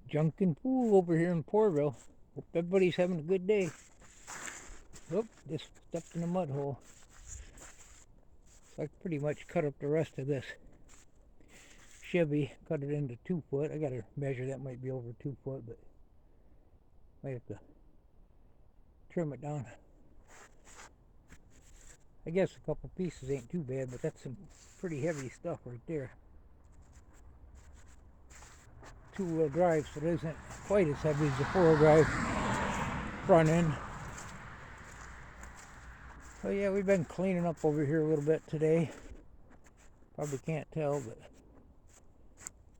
Junkin Pool over here in Porville. Hope everybody's having a good day. Oop, just stepped in a mud hole. So I pretty much cut up the rest of this Chevy, cut it into 2 foot. I gotta measure, that might be over 2 foot, but might have to trim it down. I guess a couple pieces ain't too bad, but that's some pretty heavy stuff right there. 2-wheel drive, so it isn't quite as heavy as the 4-wheel drive front end. So yeah, we've been cleaning up over here a little bit today. Probably can't tell, but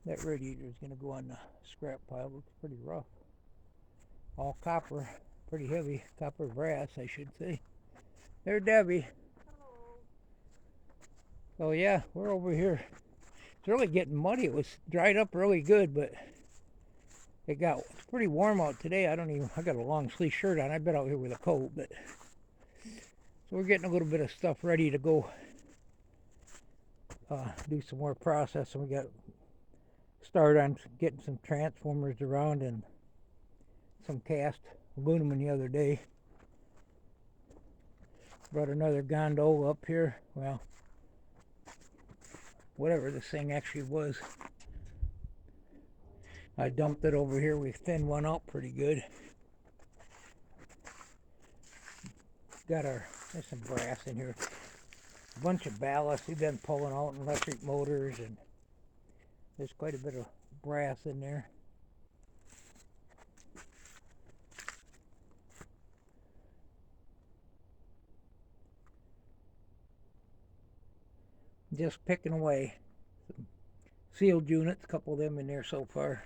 that radiator is going to go on the scrap pile. Looks pretty rough. All copper, pretty heavy. Copper brass, I should say. There's Debbie. So yeah, we're over here. It's really getting muddy. It was dried up really good, but it's pretty warm out today. I got a long sleeve shirt on. I've been out here with a coat, but so we're getting a little bit of stuff ready to go do some more processing. We got started on getting some transformers around and some cast aluminum the other day. Brought another gondola up here. Well, whatever this thing actually was. I dumped it over here. We thinned one out pretty good. There's some brass in here. A bunch of ballast we've been pulling out, and electric motors, and there's quite a bit of brass in there. Just picking away. Some sealed units, a couple of them in there so far.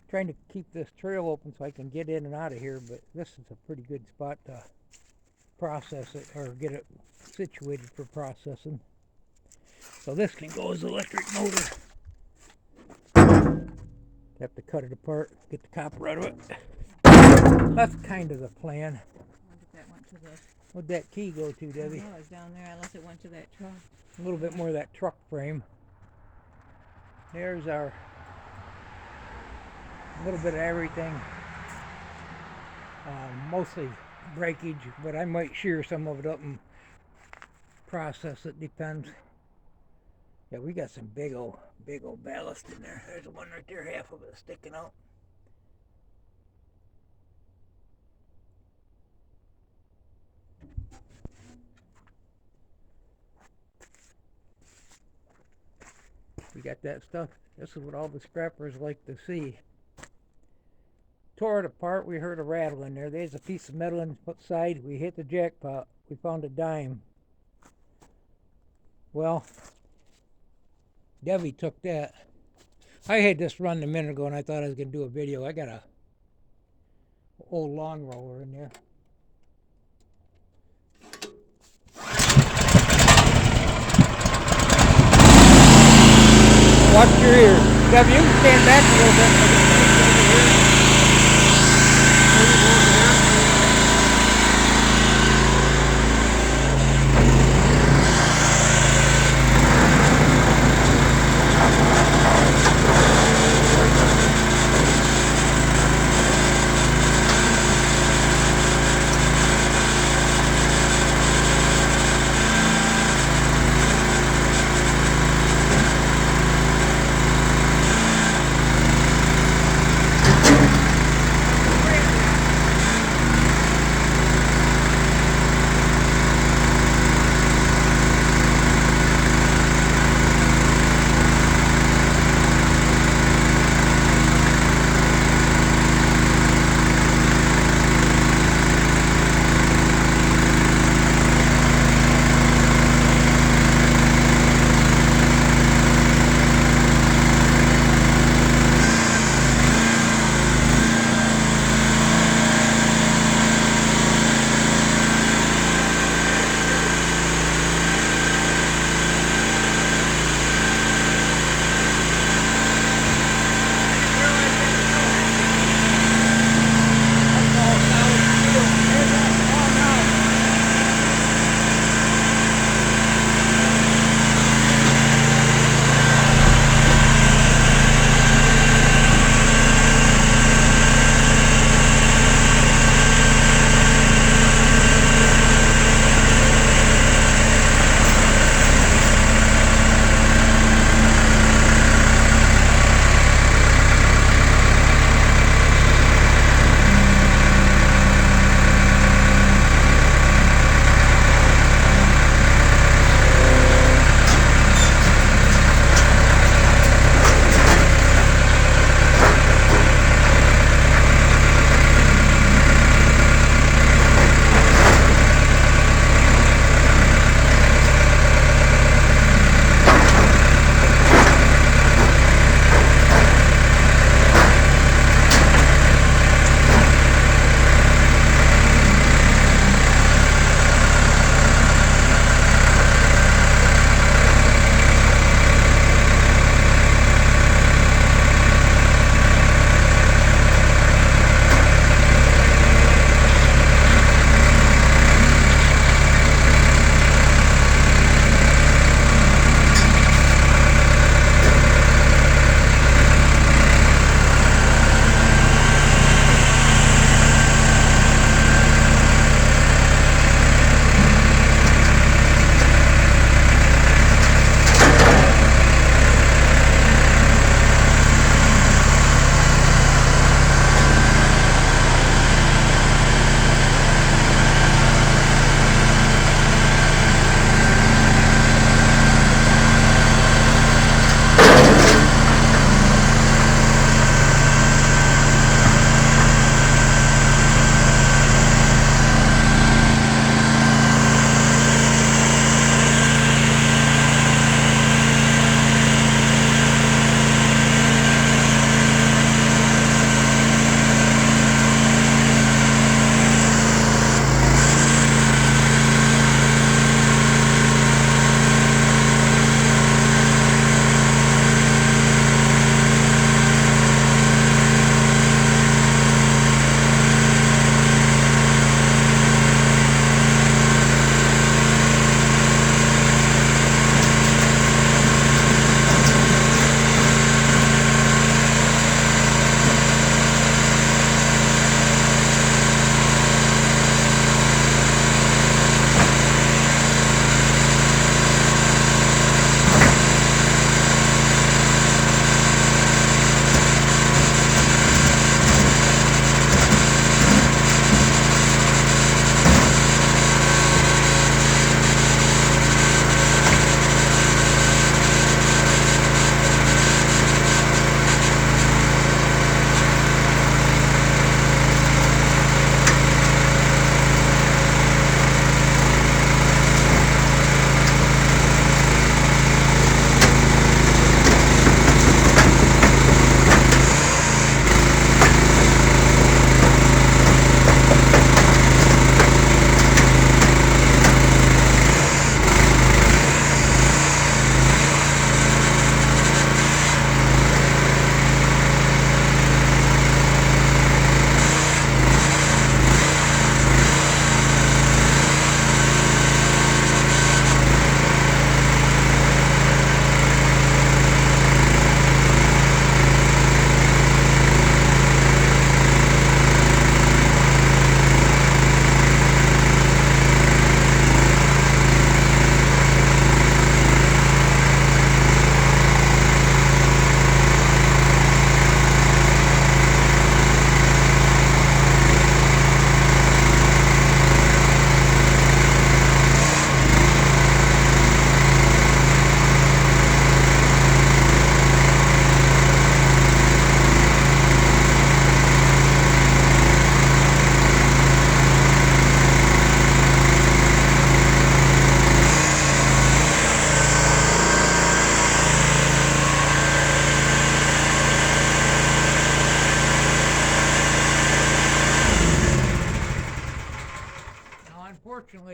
Trying to keep this trail open so I can get in and out of here, but this is a pretty good spot to process it or get it situated for processing. So this can go as an electric motor. Have to cut it apart, get the copper out of it. That's kind of the plan. I wonder if that went to the... Where'd that key go to, Debbie? Oh, it's down there unless it went to that truck. A little bit more of that truck frame. There's our little bit of everything. Mostly breakage, but I might shear some of it up and process it, depends. Yeah, we got some big old ballast in there. There's one right there, half of it sticking out. We got that stuff. This is what all the scrappers like to see. Tore it apart. We heard a rattle in there. There's a piece of metal on the side. We hit the jackpot. We found a dime. Well, Debbie took that. I had this run a minute ago and I thought I was going to do a video. I got a old lawn roller in there. Watch your ears. Debbie, you can stand back a little bit.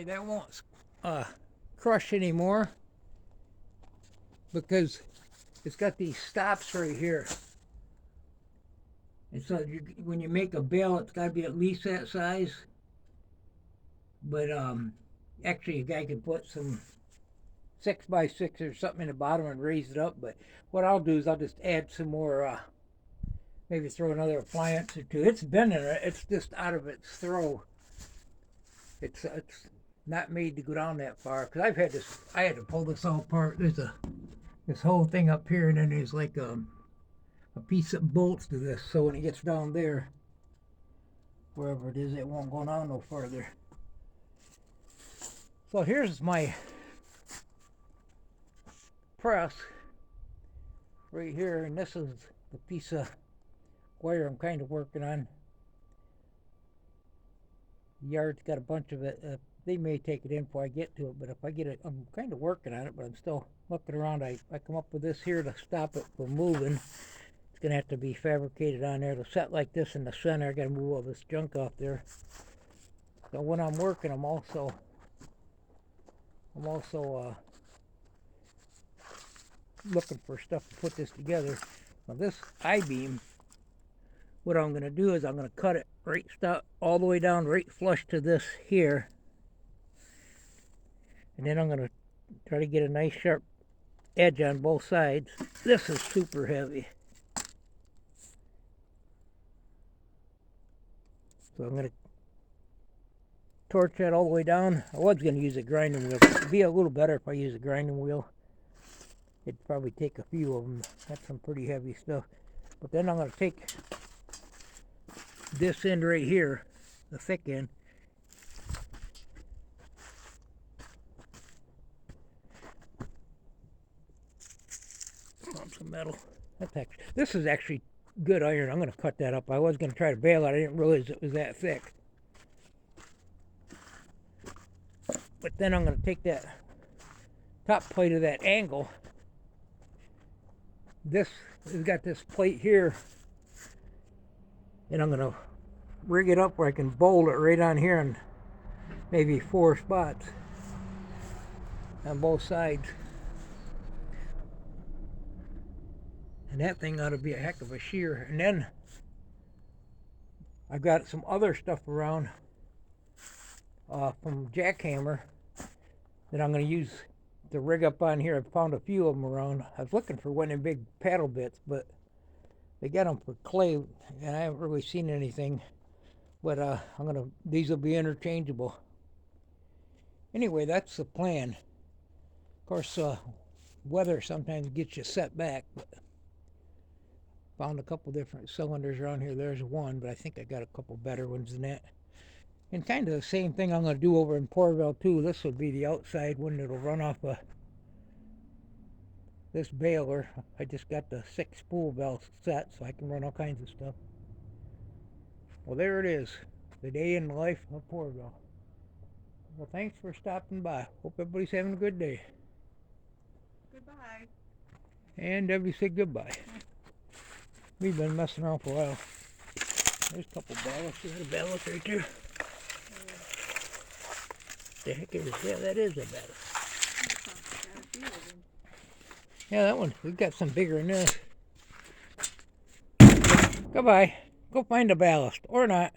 Anyway, that won't crush anymore because it's got these stops right here. And so when you make a bale, it's got to be at least that size. But actually, a guy could put some 6x6 or something in the bottom and raise it up. But what I'll do is I'll just add some more, maybe throw another appliance or two. It's been in it. It's just out of its throw. It's not made to go down that far. Because I had to pull this all apart. There's this whole thing up here, and then there's like a piece that bolts to this. So when it gets down there, wherever it is, it won't go down no further. So here's my press right here, and this is the piece of wire I'm kind of working on. The yard's got a bunch of it. They may take it in before I get to it, but if I get it, I'm kind of working on it, but I'm still looking around. I come up with this here to stop it from moving. It's going to have to be fabricated on there. It'll set like this in the center. I got to move all this junk off there. So when I'm working, I'm also looking for stuff to put this together. Now this I-beam, what I'm going to do is I'm going to cut it right all the way down, right flush to this here. And then I'm going to try to get a nice sharp edge on both sides. This is super heavy. So I'm going to torch that all the way down. I was going to use a grinding wheel. It'd be a little better if I use a grinding wheel. It'd probably take a few of them. That's some pretty heavy stuff. But then I'm going to take this end right here, the thick end, some metal. This is actually good iron. I'm going to cut that up. I was going to try to bale it. I didn't realize it was that thick. But then I'm going to take that top plate of that angle. This has got this plate here, and I'm going to rig it up where I can bolt it right on here in maybe 4 spots on both sides. And that thing ought to be a heck of a shear. And then I've got some other stuff around from Jackhammer that I'm going to use to rig up on here. I found a few of them around. I was looking for one of them big paddle bits, but they got them for clay, and I haven't really seen anything. But these will be interchangeable. Anyway, that's the plan. Of course, weather sometimes gets you set back, but found a couple different cylinders around here. There's one, but I think I got a couple better ones than that. And kind of the same thing I'm going to do over in Porterville too. This will be the outside one that'll run off of this baler. I just got the 6 spool bell set so I can run all kinds of stuff. Well, there it is. The day in the life of Porterville. Well, thanks for stopping by. Hope everybody's having a good day. Goodbye. And Debbie said goodbye. We've been messing around for a while. There's a couple ballasts. There's a ballast right there. The heck is it? Yeah, that is a ballast. Yeah, that one. We've got some bigger than this. Goodbye. Go find a ballast. Or not.